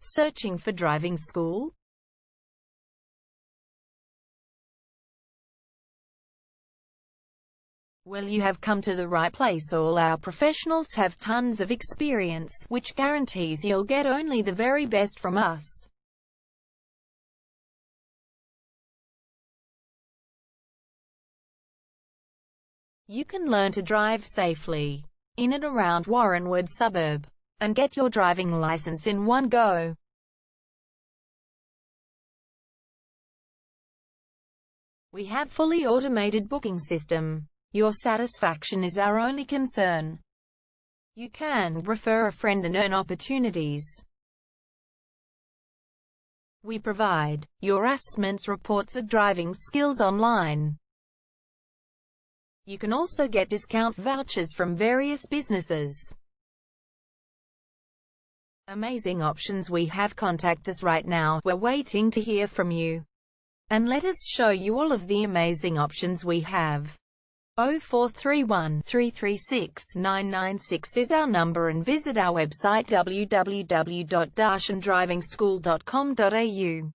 Searching for driving school? Well, you have come to the right place. All our professionals have tons of experience, which guarantees you'll get only the very best from us. You can learn to drive safely in and around Warranwood suburb and get your driving license in one go. We have fully automated booking system. Your satisfaction is our only concern. You can refer a friend and earn opportunities. We provide your assessments reports of driving skills online. You can also get discount vouchers from various businesses. Amazing options we have. Contact us right now. We're waiting to hear from you. And let us show you all of the amazing options we have. 0431 336 996 is our number, and visit our website www.darshandrivingschool.com.au.